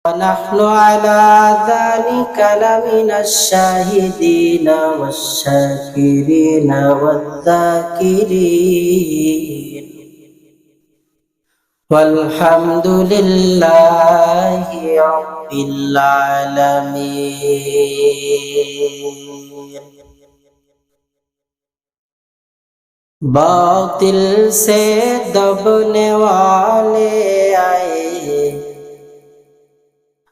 ونحن على ذلك لمن الشاهدين والشاكرين والذاكرين والحمد لله رب العالمين। बातिल से दबने वाले आए,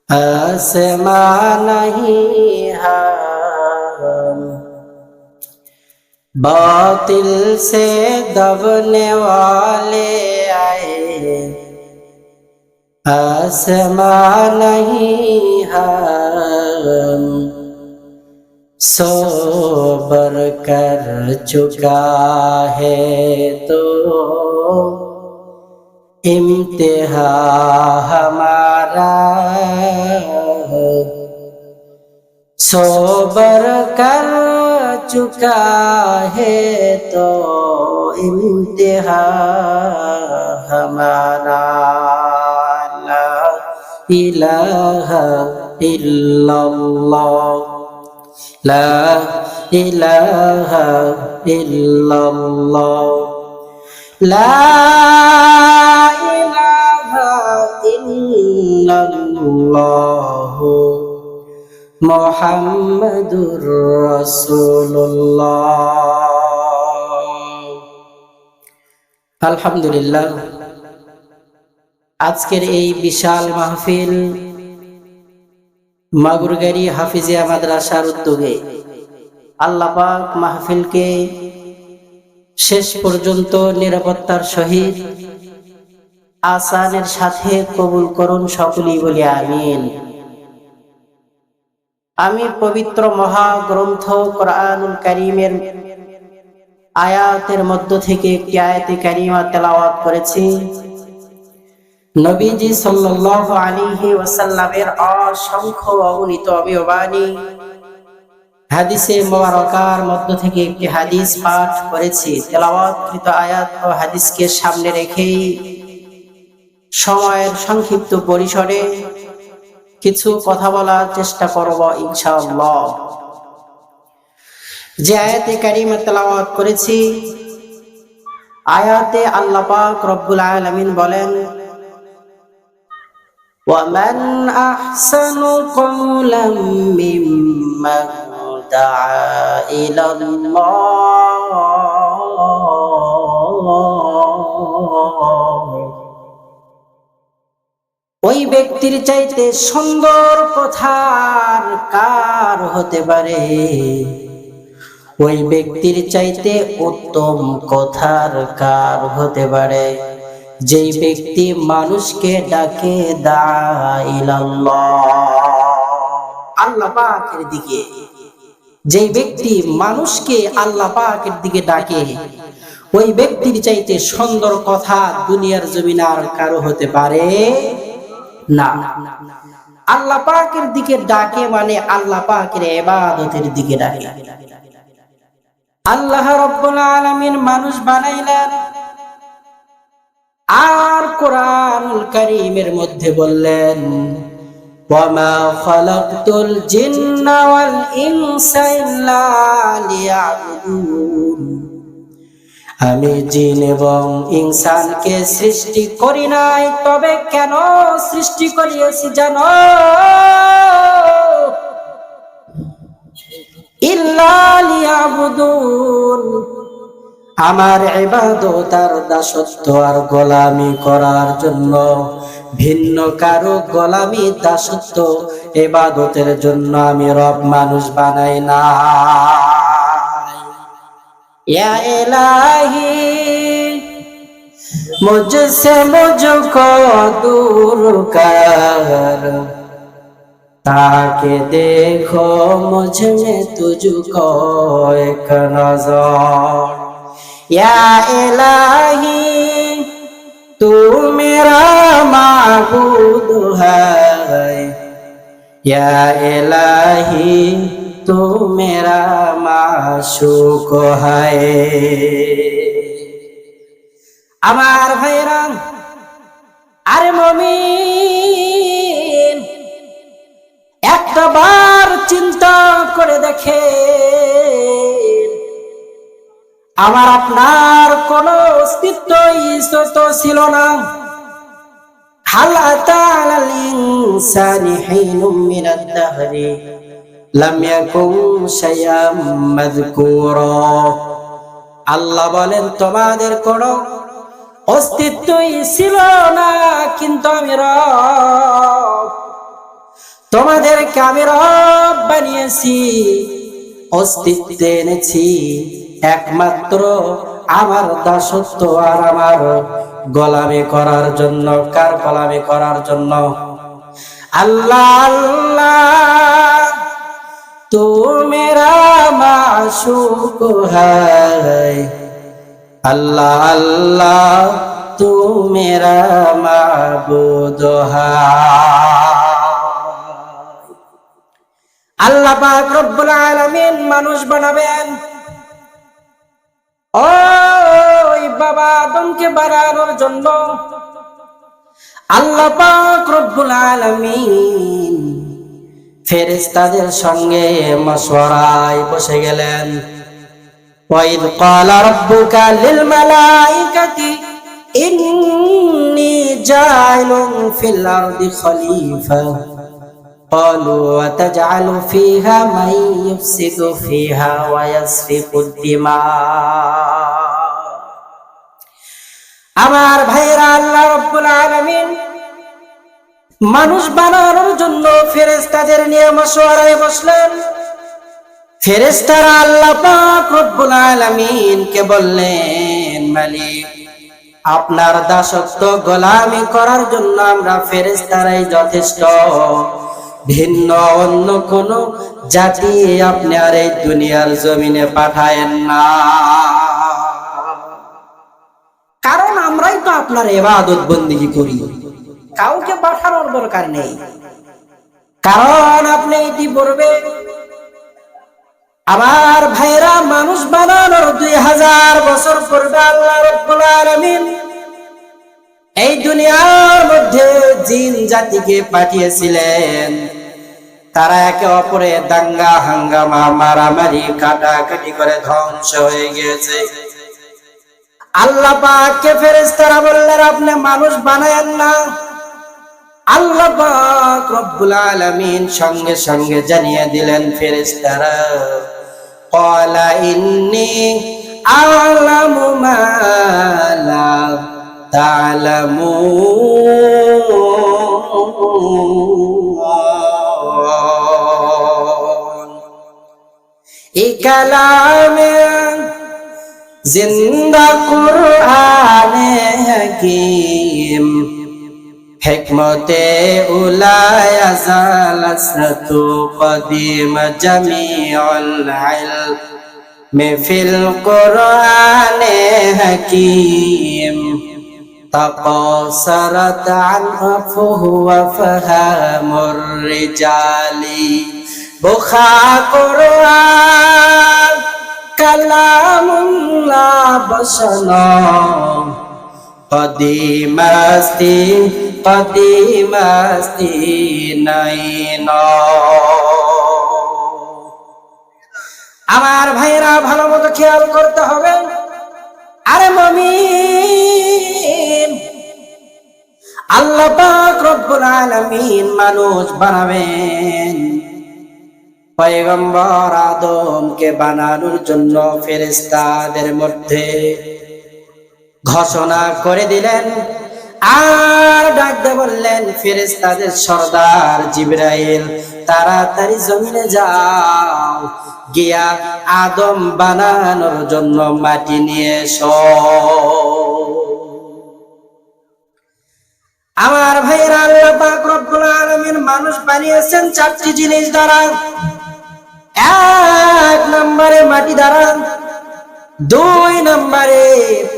आसमां नहीं हम। बातिल से दबने वाले आए, आसमां नहीं हम। सोबर कर चुका है तो इम्तिहा हमारा, सोबर कर चुका है तो इम्तिहा हमारा। ला इलाहा इल्लल्लाह, ला इलाहा इल्लल्लाह, ला इलाहा इल्लल्लाह, मुहम्मदुर রাসূলুল্লাহ। আলহামদুলিল্লাহ, আজকের এই বিশাল মাহফিল মাগুরগাড়ি হাফিজিয়া মাদ্রাসার উদ্যোগে আল্লাহ পাক মাহফিলকে শেষ পর্যন্ত নিরাপত্তার সহিত আসানের সাথে কবুল করুন, সকলেই বলি আমিন। আমি পবিত্র মহাগ্রন্থ কোরআনুল কারীমের আয়াতের মধ্য থেকে একটি আয়াতে কারিমা তেলাওয়াত করেছি। নবীজি সাল্লাল্লাহু আলাইহি ওয়াসাল্লামের অসংখ্য অগণিত অবয়বাণী হাদিসে মুবারাকার মধ্য থেকে একটি হাদিস পাঠ করেছি। তেলাওয়াতকৃত আয়াত ও হাদিসকে সামনে রেখেই সময়ের সংক্ষিপ্ত পরিসরে কিছু কথা বলার চেষ্টা করব ইনশাআল্লাহ। যে আয়াতে কারিমা তেলাওয়াত করেছি, আয়াতে আল্লাহ পাক রব্বুল আলামিন বলেন, وَمَنْ أَحْسَنُ قَوْلًا مِّمَّنْ دَعَا إِلَى اللَّهِ। ওই ব্যক্তির চাইতে সুন্দর কথার কার হতে পারে, ওই ব্যক্তির চাইতে উত্তম কথার কার হতে পারে, যেই ব্যক্তি মানুষকে ডাকে আল্লাহ পাকের দিকে, যেই ব্যক্তি মানুষকে আল্লাহ পাকের দিকে ডাকে, ওই ব্যক্তির চাইতে সুন্দর কথা দুনিয়ার জমিনে আর কারো হতে পারে না। আল্লাহ পাকের দিকে ডাকে মানে আল্লাহ পাকের ইবাদতের দিকে ডাকে। আল্লাহ রাব্বুল আলামিন মানুষ বানাইলেন, আর কোরআনুল কারীমের মধ্যে বললেন, ওয়ামা খালাকতুল জিন্না ওয়াল ইনসা ইল্লা লিয়াবুদুন। আমি জিন এবং ইনসানকে সৃষ্টি করি নাই, তবে কেন সৃষ্টি করিয়েছি জানো? ইল্লা লিয়াবুদুন, আমার ইবাদত আর দাসত্ব আর গোলামি করার জন্য। ভিন্ন কারো গোলামি দাসত্ব ইবাদতের জন্য আমি রব মানুষ বানাই না। ইয়া ইলাহি মুঝসে মুঝকো দূর কর, ताकि देखो मुझ में तुझको एक नजर। या इलाही तू मेरा माबूद है, या इलाही तू मेरा माशूक है। আমার ভাইরা, আরে মুমিন, আমার আপনার কোনো অস্তিত্বই তো ছিল না। হাল আতা আলাল ইনসানি হিনুম মিনাদ দাহরি লাম ইয়াকুন শাইআম মাযকুরা। আল্লাহ বলেন তোমাদের কোনো অস্তিত্বই ছিল না, কিন্তু আমি রব তোমাদেরকে আমি রব বানিয়েছি, অস্তিত্বে এনেছি একমাত্র আমার দাসত্ব আর আমার গোলামি করার জন্য। কার গোলামি করার জন্য? আল্লাহ আল্লাহ তু মেরা মাশুক হ্যায়, আল্লাহ আল্লাহ তু মেরা মাবুদ হ্যায়। আল্লাহ পাক রব্বুল আলামিন মানুষ বানাবেন, ওই বাবা আদমকে বানানোর জন্য আল্লাহ পাক রব্বুল আলামিন ফেরেশতাদের সঙ্গে মশওয়ারায় বসে গেলেন। ওয়াইদ ক্বালা রাব্বুকা লিল মালাইকাতি ইন্নী জাইলুন ফিল আরদি খলিফা قالوا وتجعل فيها من يفسد فيها ويسفك الدماء। আমার ভাইরা, আল্লাহ রাব্বুল আলামিন মানুষ বানানোর জন্য ফেরেশতাদের নিয়ে মশওয়ারায় বসলেন। ফেরেশতারা আল্লাহ পাক রব্বুল আলামিনকে বললেন, মালিক আপনার দাসত্ব গোলামি করার জন্য আমরা ফেরেশতারাই যথেষ্ট, ভিন্ন অন্য কোন জাতি আপনি আর এই দুনিয়ার জমিনে পাঠায়েন না, কারণ আমরাই তো আপনার ইবাদত বন্দেগী করি, কাউকে পাঠানোর দরকার নেই, কারণ আপনি এটি বলবেন। আমার ভাইরা, মানুষ বানানোর 2000 বছর পূর্বে আল্লাহ রাব্বুল আলামিন এই দুনিয়ার মধ্যে জিন জাতিকে পাঠিয়েছিলেন। তারা একে অপরের দাঙ্গা হাঙ্গামা মারামারি কাটাকাটি করে ধ্বংস হয়ে গিয়েছে। আল্লাহ পাককে ফেরেশতারা বললেন, আপনি মানুষ বানায়েন না। আল্লাহ পাক রব্বুল আলামিন সঙ্গে সঙ্গে জানিয়ে দিলেন, ফেরেশতারা ক্বালা ইন্নী আ'লামু মা লা তা'লামুন। এই কালামে জিন্দা কুরআনে হাকিম, হিকমতে উলায়া জালাসাতু কদিম জামিউল ইলমি ফিল কুরআনে হাকিম তাকাসারাত আনফুহু ওয়া ফাহামুর রিজালি। বুখা কুরআন কালামুল্লাহ বসনা কদিমাস্তি নাইনা। আমার ভাইরা, ভালো মতো খেয়াল করতে হবে। আরে মুমিন, আল্লাহ পাক রব্বুল আলামিন মানুষ বানাবেন, পয়গম্বর আদমকে বানানোর জন্য ফেরেশতাদের মধ্যে ঘোষণা করে দিলেন আর ডাক দিয়ে বললেন, ফেরেশতাদের সর্দার জিবরাইল তাড়াতাড়ি জমিনে যাও, গিয়া আদম বানানোর জন্য মাটি নিয়ে এসো। আমার ভাইরা, আল্লাহ পাক রব্বুল আলামিন মানুষ বানিয়েছেন 4টি জিনিস দ্বারা। 1 নম্বরে মাটি দ্বারা, 2 নম্বরে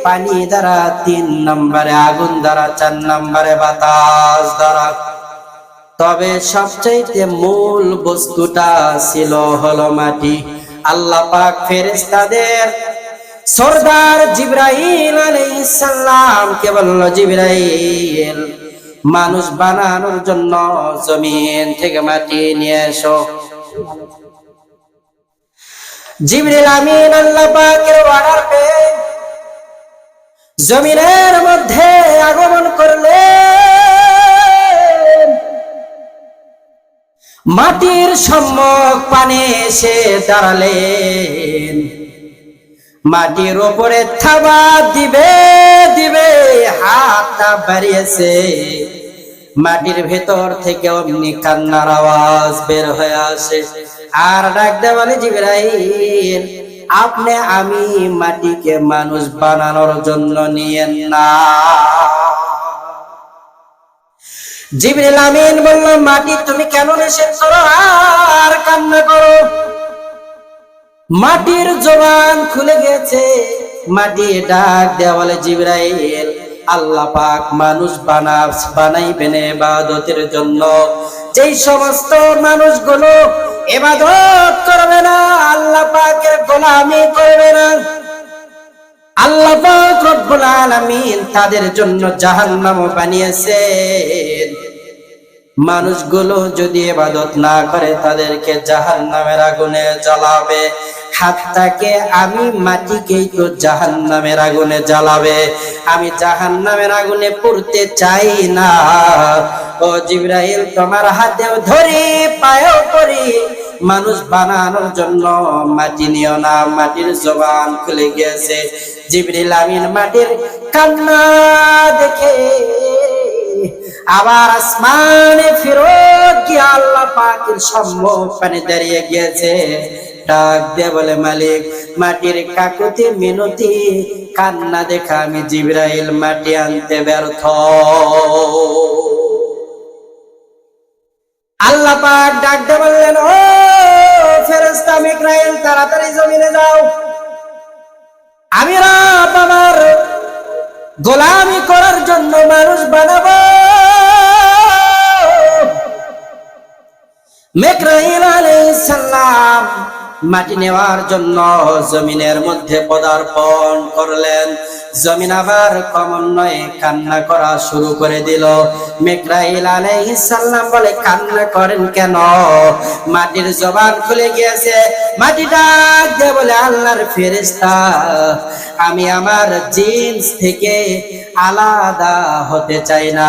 পানি দ্বারা, 3 নম্বরে আগুন দ্বারা, 4 নম্বরে বাতাস দ্বারা। তবে সবচেয়ে মূল বস্তুটা ছিল হলো মাটি। আল্লাহ পাক ফেরেশতাদের সরদার জিবরাইল আলাইহিস সালাম কে বলল, জিবরাইল মানুষ বানানোর জন্য জমিন থেকে মাটি নিয়ে এসো। জিবরিল আমিন আল্লাহ পাকের অর্ডার পেয়ে জমিনের মধ্যে আগমন করলেন। মাটির সম্মুখ পানে এসে দাঁড়ালেন। মাটির উপরে থাবা দিবে দিবে হাতটা বাড়িয়েছে। মাটির ভেতর থেকে অমনি কান্নার আওয়াজ বের হয়ে আসে। আর ডাক দেয়া বলে, জিবরাইল আপনি আমি মাটিকে মানুষ বানানোর জন্য নিয়েন না। জিবরিল আমিন বলল, মাটি তুমি কেন নিষেধ করো আর কান্না করো? মাটির জবান খুলে গেছে। মাটি ডাক দেয়া বলে, জিবরাইল আল্লাহ পাক মানুষ বানাইবেন ইবাদতের জন্য। যেই সমস্ত মানুষগুলো ইবাদত করবে না, আল্লাহ পাকের গোলামি করবে না, আল্লাহ পাক রব্বুল আলামিন তাদের জন্য জাহান্নাম বানিয়েছেন। মানুষগুলো যদি ইবাদত না করে তাদেরকে জাহান্নামের আগুনে জ্বালাবে। হাতটাকে আমি মাটিকেই তো জাহান্নামের আগুনে জ্বালাবে। আমি জাহান্নামের আগুনে পুড়তে চাই না। ও জিবরাইল তোমার হাতেও ধরি পায়েও পড়ি, মানুষ বানানোর জন্য মাটি নিও না। মাটির জবান খুলে গেছে। জিবরিল আমিন মাটির কান্না দেখে আবার আসমানে ফেরত গিয়ে আল্লাহ পাকের সম্মুখে দাঁড়িয়ে গিয়েছে। ডাক দিয়ে বলে, মালিক মাটির কাকুতি মিনতি কান্না দেখা আমি জিবরাইল মাটি আনতে ব্যর্থ। আল্লাহ পাক ডাক দিয়ে বললেন, ও ফেরেশতা মিকাইল তাড়াতাড়ি জমিনে যাও। আমি রব আমার গোলামি করার জন্য মানুষ বানাবো। মিকাইল আলাইহিস সালাম মাটি নেওয়ার জন্য জমিনের মধ্যে পদার্পণ করলেন। জমিন আবার ক্রমান্বয়ে কান্না করা শুরু করে দিল। মিকাইল আলাইহিস সালাম বলে, কান্না করেন কেন? মাটির জবান খুলে গিয়েছে। মাটি ডাক দিয়ে বলে, আল্লাহর ফেরেশতা আমি আমার জিন্স থেকে আলাদা হতে চাই না।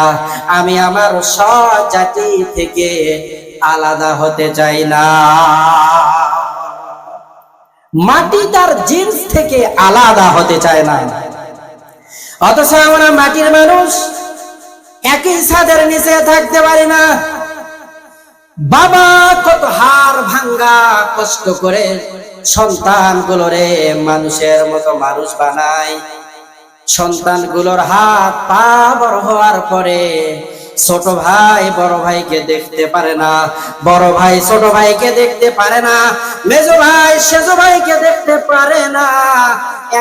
আমি আমার স্বজাতি থেকে আলাদা হতে চাই না। মাটি তার জিন্স থেকে আলাদা হতে চায় না। অথচ আমরা মাটির মানুষ একই ছাদের নিচে থাকতে পারি না। বাবা কত হাড় ভাঙ্গা কষ্ট করে সন্তানগুলোরে মানুষের মতো মানুষ বানায়। সন্তানগুলোর হাত পা বড় হওয়ার পরে ছোট ভাই বড় ভাইকে দেখতে পারে না, বড় ভাই ছোট ভাইকে দেখতে পারে না, মেজো ভাই সেজো ভাইকে দেখতে পারে না।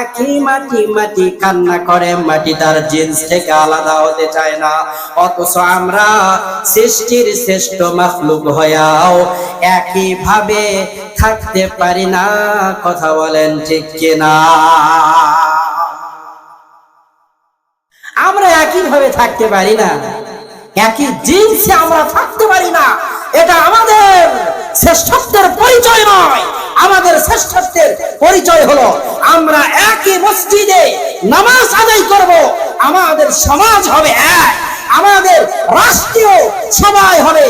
একই মাটি মাটি কান্না করে, মাটি তার জিন্স থেকে আলাদা হতে চায় না। অথচ আমরা সৃষ্টির শ্রেষ্ঠ মাখলুক হয়েও একই ভাবে থাকতে পারি না। কথা বলেন ঠিক কিনা? আমরা একই ভাবে থাকতে পারি না, একই জিন্সে আমরা থাকতে পারি না। এটা আমাদের শ্রেষ্ঠত্বের পরিচয় নয়। আমাদের শ্রেষ্ঠত্বের পরিচয় হলো আমরা একই মসজিদে নামাজ আদায় করব। আমাদের সমাজ হবে এক, আমাদের রাষ্ট্রীয় সবাই হবে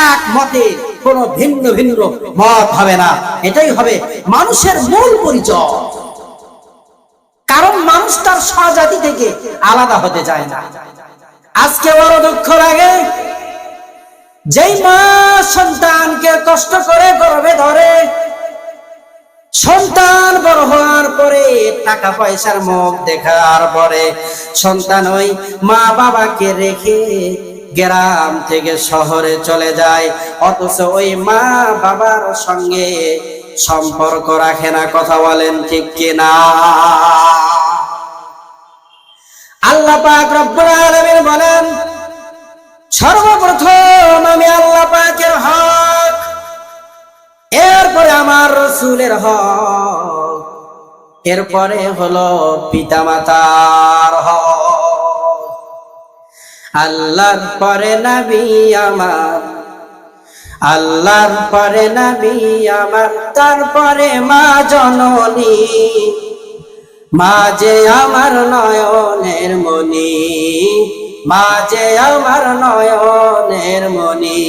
এক মতে, কোনো ভিন্ন ভিন্ন মত হবে না। এটাই হবে মানুষের মূল পরিচয়। কারণ মানুষ তার স্বজাতি থেকে আলাদা হতে চায় না। আজকে বড় দুঃখ লাগে, যেই মা সন্তানকে কষ্ট করে গর্ভে ধরে, সন্তান বড় হওয়ার পরে টাকা পয়সার মুখ দেখার পরে সন্তান ওই মা বাবাকে রেখে গ্রাম থেকে শহরে চলে যায়। অথচ ওই মা বাবার সঙ্গে সম্পর্ক রাখে না। কথা বলেন ঠিক কিনা? আল্লাহ পাক রব্বুল আলামিন বলেন, সর্বপ্রথম আমি আল্লাহ পাকের হক, এরপরে আমার রাসূলের হক, এরপরে হলো পিতামাতার হক। আল্লাহর পরে নবী আমার, আল্লাহর পরে নবী আমার, তারপরে মা জননী, মা যে আমার নয়নের মনি, মা যে আমার নয়নের মনি।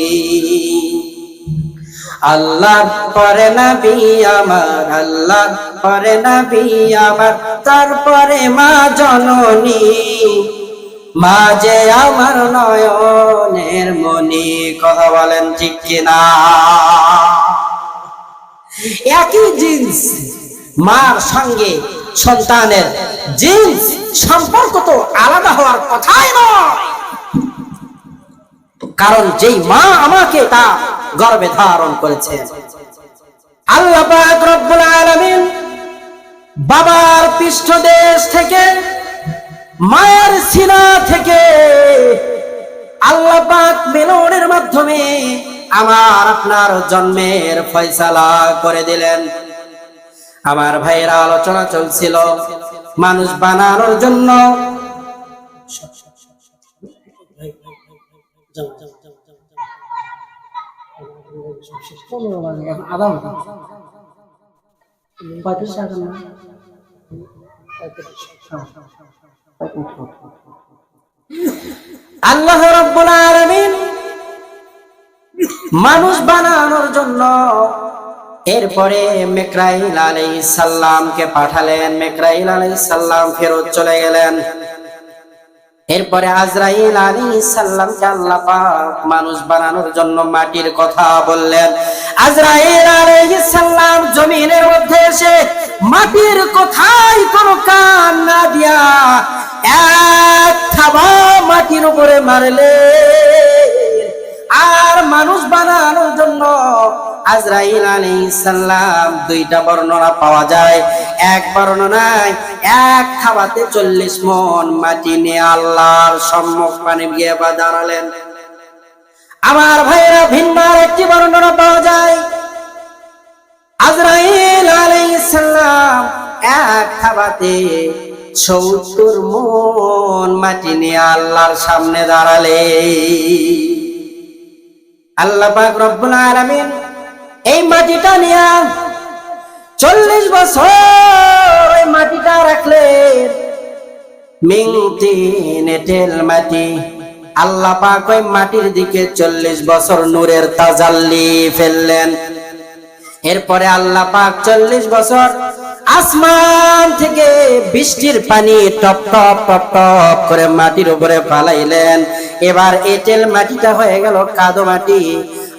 আল্লাহর পরে নবী আমার, আল্লাহর পরে নবী আমার, তারপরে মা জননী, মা যে আমার নয়নের মনি। কথা বলেন ঠিক কিনা? একই জিন্স, মার সঙ্গে সন্তানের জিন্স সম্পর্ক তো আলাদা হওয়ার কথাই নয়, কারণ যেই মা আমাকে তা গর্ভে ধারণ করেছে। আল্লাহ পাক রব্বুল আলামিন বাবার পৃষ্ঠদেশ থেকে, মায়ের সিনা থেকে আল্লাহ পাক মিলনের মাধ্যমে আমার আপনার জন্মের ফয়সালা করে দিলেন। আমার ভাইয়েরা, আলোচনা চলছিল মানুষ বানানোর জন্য। আল্লাহ রাব্বুল আলামিন মানুষ বানানোর জন্য এরপরে মিকাইল আলাইহিস সালামকে পাঠালেন। মিকাইল আলাইহিস সালাম ফেরত চলে গেলেন। এরপরে আজরাইল আলাইহিস সালামকে আল্লাহ পাক মানুষ বানানোর জন্য মাটির কথা বললেন। আজরাইল আলাইহিস সালাম জমিনের মধ্যে এসে মাটির কথাই কোনো কান না দিয়া এক থাবা মাটির উপরে মারলে, আর মানুষ বানানোর জন্য আজরাইল আলাইহিস সালাম দুইটা বর্ণনা পাওয়া যায়। এক বর্ণনায় এক থাবাতে 40 মণ মাটি নিয়ে আল্লাহর সম্মুখে গিয়ে দাঁড়ালেন। আমার ভাইরা, ভিন্ন একটি বর্ণনা পাওয়া যায় আজরাইল আলাইহিস সালাম এক থাবাতে 70 মণ মাটি নিয়ে আল্লাহর সামনে দাঁড়ালে। আল্লাহ পাক রব্বুল আলামিন এই মাটিটা নিয়ে 40 বছর ওই মাটিটা রাখলেন। মিংতিন এঁটেল মাটি। আল্লাহ পাক ওই মাটির দিকে 40 বছর নূরের তাজাল্লি ফেললেন। এরপরে আল্লাহ পাক 40 বছর আসমান থেকে বৃষ্টির পানি টপ টপ টপ টপ করে মাটির উপরে ফালাইলেন। এবার এঁটেল মাটিটা হয়ে গেল কাদো মাটি।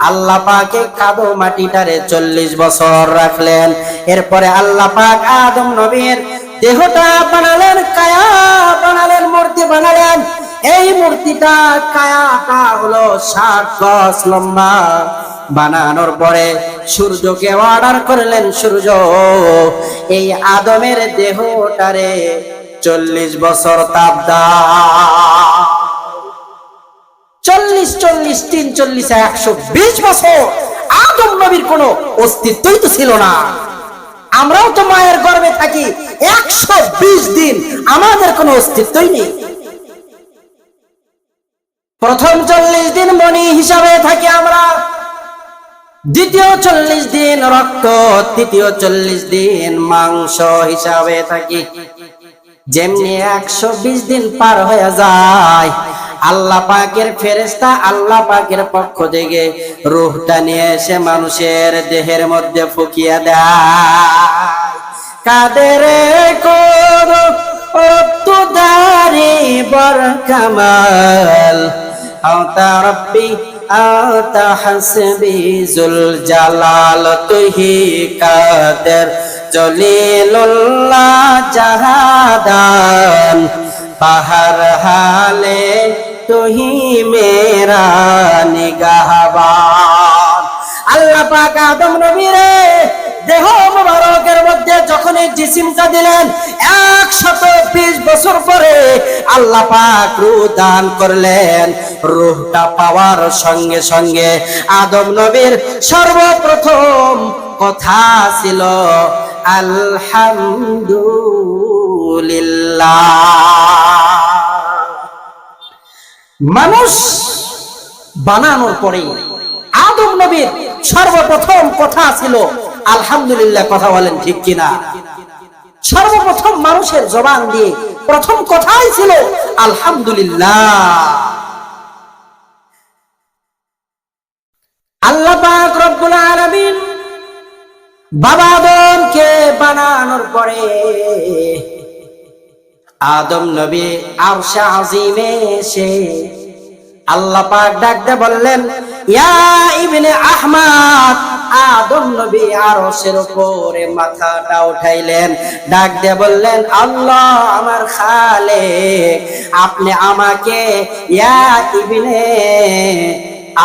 আল্লাহ পাক এই কাদো মাটিটারে 40 বছর রাখলেন। এরপরে আল্লাহ পাক আদম নবীর দেহটা বানালেন, কায়া বানালেন, মূর্তি বানালেন। এই মূর্তিটা কায়াটা হলো 60 গজ লম্বা। বানানোর পরে সূর্যকে অর্ডার করলেন, সূর্য এই আদমের দেহটারে 40 বছর তাপ দাও। 40 40 3 40 120 বছর আদম নবীর কোনো অস্তিত্বই তো ছিল না। আমরাও তো মায়ের গর্ভে থাকি 120 দিন, আমাদের কোনো অস্তিত্বই নেই। প্রথম 40 দিন মনি হিসাবে থাকি আমরা, দ্বিতীয় 40 দিন রক্ত, তৃতীয় 40 দিন মাংস হিসাবে থাকি। যেমনি 120 দিন পার হয়ে যায়, আল্লাহ পাকের ফেরেশতা আল্লাহ পাকের পক্ষ থেকে রূহটা নিয়ে এসে মানুষের দেহের মধ্যে ফুকিয়ে দেয়। কাদের কোন তুদারি বর কামাল আতা রব্বি আতা হাসবি জুল জালাল, তুহি কাদের জলিলুল্লাহ জাহাদান, পাহার হালে তুহি মেরা নিগাহবান। আল্লাহ পাক আদম নবীরে দেহ মুবারকের মধ্যে যখন এই জিসিমটা দিলেন, 120 বছর পরে আল্লাহ পাক রূহ দান করলেন। রূহটা পাওয়ার সঙ্গে সঙ্গে আদম নবীর সর্বপ্রথম কথা ছিল আলহামদুলিল্লাহ। মানুষ বানানোর পরে আদম নবীর সর্বপ্রথম কথা ছিল আলহামদুলিল্লাহ। কথা বলেন ঠিক কিনা? সর্বপ্রথম মানুষের জবান দিয়ে প্রথম কথাই ছিল আলহামদুলিল্লাহ। আল্লাহ পাক রব্বুল আলামিন বাবা আদমকে বানানোর পরে আদম নবী আরশে আজিমে এসে আল্লাহ পাক ডাকতে বললেন, ইয়া ইবনে আহমদ। আদম নবী আরশের উপরে মাথাটা উঠাইলেন, ডাক দিয়ে বললেন, আল্লাহ আমার খালেক, আপনি আমাকে ইয়া ইবনে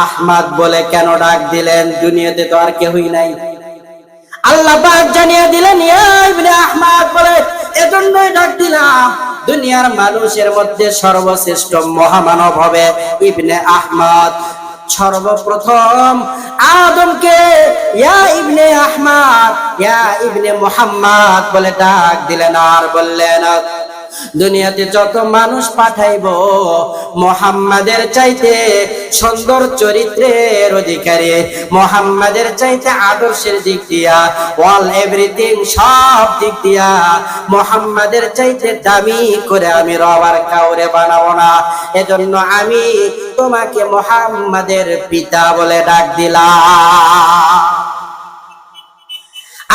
আহমদ বলে কেন ডাক দিলেন? দুনিয়াতে তো আর কেউই নাই। আল্লাহ পাক জানিয়ে দিলেন, ইয়া ইবনে আহমদ বলে এজন্যই ডাক দিলাম, দুনিয়ার মানুষের মধ্যে সর্বশ্রেষ্ঠ মহামানব হবে ইবনে আহমদ। সর্বপ্রথম আদমকে ইয়া ইবনে আহমদ, ইয়া ইবনে মুহাম্মদ বলে ডাক দিলেন। আর বললেন, দুনিয়াতে যত মানুষ পাঠাইব মুহাম্মাদের চাইতে সুন্দর চরিত্রের অধিকারী, মুহাম্মাদের চাইতে আদর্শের দিক দিয়া, অল এভরিথিং সব দিক দিয়া মুহাম্মাদের চাইতে দামি করে আমি রব আর কাউরে বানাবো না। এজন্য আমি তোমাকে মুহাম্মাদের পিতা বলে ডাক দিলাম।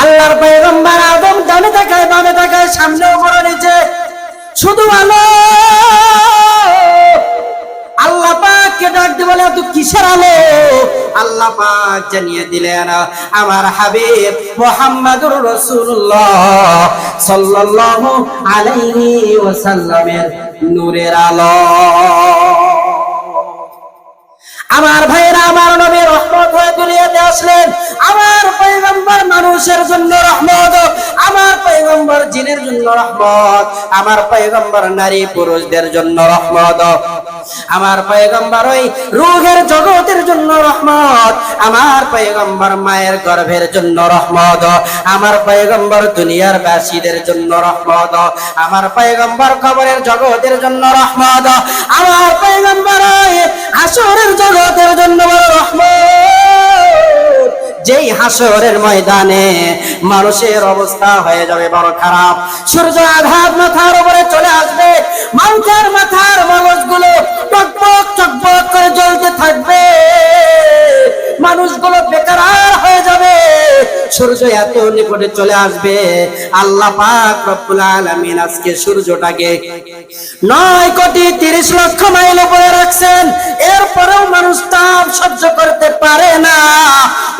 আল্লাহর পয়গম্বর আদম ডানে তাকায় বামে তাকায় সামনেও বড় নিচে শুধু আলো। আল্লাহ পাককে ডাক দিয়ে বলে, তুই কিসের আলো? আল্লাহ পাক জানিয়ে দিলেন, আমার হাবিব মুহাম্মাদুর রাসূলুল্লাহ সাল্লাল্লাহু আলাইহি ওয়াসাল্লামের নূরের আলো। আমার ভাইরা, আমার নবী রহমত হয়ে দুনিয়াতে আসলেন। আমার পয়গম্বর মানুষের জন্য রহমত, আমার পয়গম্বর জিনের জন্য রহমত, আমার পয়গম্বর নারী পুরুষদের জন্য রহমত, আমার পয়গম্বর ওই রূহের জগতের জন্য রহমত, আমার পয়গম্বর মায়ের গর্ভের জন্য রহমত, আমার পয়গম্বর দুনিয়ার বাসীদের জন্য রহমত, আমার পয়গম্বর কবরের জগতের জন্য রহমত, আমার পয়গম্বর হাসরের জগতের জন্য রহমত। যেই হাসরের ময়দানে মানুষের অবস্থা হয়ে যাবে বড় খারাপ, সূর্য আঘাত মাথার উপরে চলে আসবে, মানুষের মাথার মগজগুলো টকবক টকবক করে জ্বলতে থাকবে, মানুষগুলো বেকার হয়ে যাবে, সূর্য এত নিকটে চলে আসবে। আল্লাহ পাক রব্বুল আলামিন আজকে সূর্যটাকে 9,30,00,000 মাইল উপরে রাখছেন, এরপরেও মানুষ তাপ সহ্য করতে পারে না।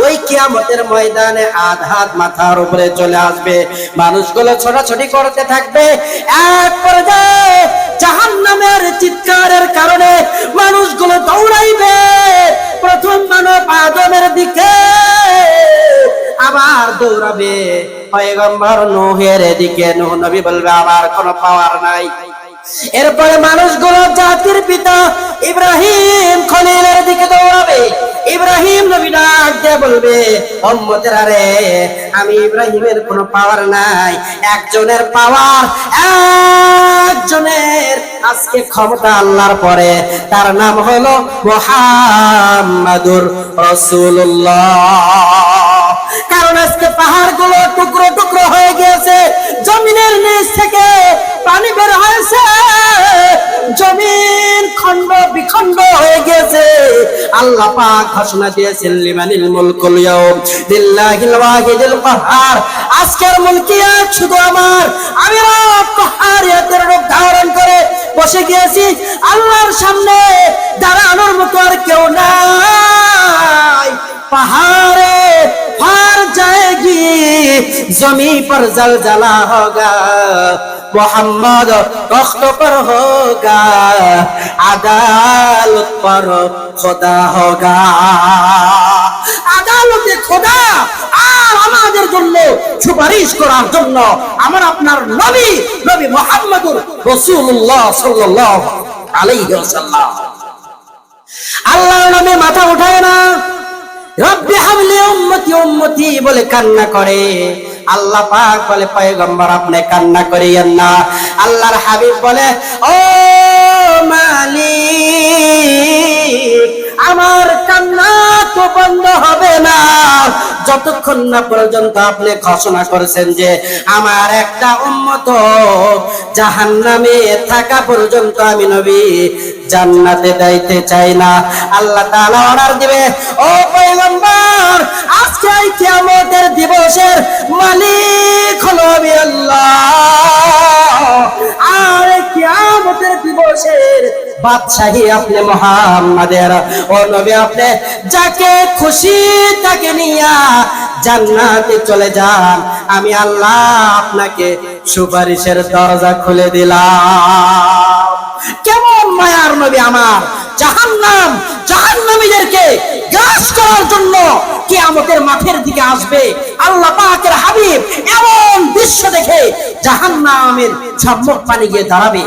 ওই কিয়ামতের ময়দানে আঘাত মাথার উপরে চলে আসবে, মানুষগুলো ছোটাছুটি করতে থাকবে, এক পর্যায়ে জাহান্নামের চিৎকারের কারণে মানুষগুলো দৌড়াইবে প্রথম মানব আদমের দিকে, আবার দৌড়াবে পয়গম্বর নূহের দিকে। নূহ নবী বলবে, আমার কোনো পাওয়ার নাই। এরপরে মানুষগুলো জাতির পিতা ইব্রাহিম খলিলের দিকে দৌড়াবে। ইব্রাহিম নবী ডাক দিয়ে বলবে, উম্মতের আরে আমি ইব্রাহিমের কোনো পাওয়ার নাই, একজনের পাওয়ার, একজনের আজকে ক্ষমতা আল্লাহর পরে, তার নাম হলো মুহাম্মাদুর রাসূলুল্লাহ। কারণ আজকে পাহাড়গুলো টুকরো টুকরো হয়ে গিয়েছে, জমিনের নিচ থেকে পানি বের হয়েছে, জমিন খন্ড বিখন্ড হয়ে গেছে। আল্লাহ পাক ঘোষণা দিয়েছেন, লিমানিল মুলকুল ইয়াউম লিল্লাহিল ওয়াহিদিল কাহ্হার, আজকের মুলকিয়াত শুধু আমার, আমি রব কাহ্হারিয়াতের রূপ ধারণ করে বসে গিয়েছি, আল্লাহর সামনে দাঁড়ানোর মতো আর কেউ নাই। पहाड़े फार जाएगी, जमी पर जलजला होगा, मोहम्मद तख्त पर होगा, अदालत पर खुदा होगा। আদালতে খোদা আর আমাদের জন্য সুপারিশ করার জন্য আমার আপনার নবী নবী মুহাম্মদুর রাসূলুল্লাহ সাল্লাল্লাহু আলাইহি ওয়াসাল্লাম। আল্লাহর নামে মাথা উঠায় না, রব্বি হাবলি উম্মতি উম্মতি বলে কান্না করে। আল্লাহ পাক বলে, পয়গম্বর আপনি কান্না করিয়েন না। আল্লাহর হাবিব বলে, ও মালিক আমার কান্না তো বন্ধ হবে না যতক্ষণ না পর্যন্ত আপনি ঘোষণা করেছেন যে আমার একটা উম্মত জাহান্নামে থাকা পর্যন্ত আমি নবী জান্নাতে যাইতে চাই না। আল্লাহ তাআলা অর্ডার দিবে, ও পয়গম্বর, আজকে কিয়ামতের দিবসের মালিক হলো আমি আল্লাহ, আর কিয়ামতের দিবসের বাদশাহী আপনি মুহাম্মাদের। ও নবী, আপনি যাকে খুশি তাকে নিয়া জান্নাতে চলে যান, আমি আল্লাহ আপনাকে সুপারিশের দরজা খুলে দিলাম। কেমন মায়ার নবী আমার! জাহান্নামীদেরকে গ্রাস করার জন্য কিয়ামতের মাঠের দিকে আসবে আল্লাহ পাকের হাবিব। এমন দৃশ্য দেখে জাহান্নামের সম্মুখ পানি গিয়ে দাঁড়াবে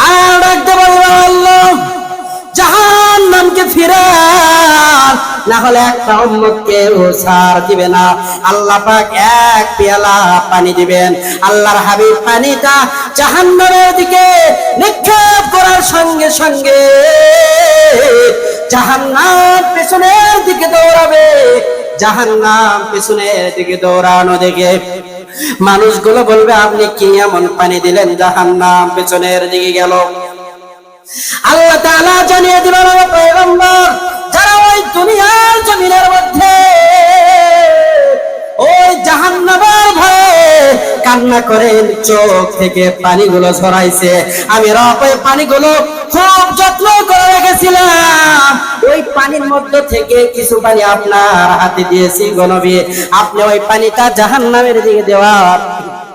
আর ডাকতে বলবে, আল্লাহ জাহান্নামকে ফিরান, না হলে একটা উম্মতকে ও ছাড় দিবে না। আল্লাহ পাক এক পেয়ালা পানি দিবেন। আল্লাহর হাবিব পানিটা জাহান্নামের দিকে নিক্ষেপ করার সঙ্গে সঙ্গে জাহান্নাম পেছনের দিকে দৌড়াবে। জাহান্নাম পেছনের দিকে দৌড়ানো দেখে মানুষগুলো বলবে, আপনি কি এমন পানি দিলেন জাহান্নাম পেছনের দিকে গেল? আল্লাহ তাআলা জানিয়ে দিলেন, ও পয়গম্বর, যারা ওই দুনিয়ার জমিনের মধ্যে ওই জাহান্নামের ভয়ে কান্না করেন, চোখ থেকে পানিগুলো ঝরাইছে, আমি রব ওই পানিগুলো খুব যত্ন করে রেখেছিলাম। ওই পানির মধ্যে থেকে কিছু পানি আপনার হাতে দিয়েছি গো নবী, আপনি ওই পানিটা জাহান্নামের দিকে দেওয়ার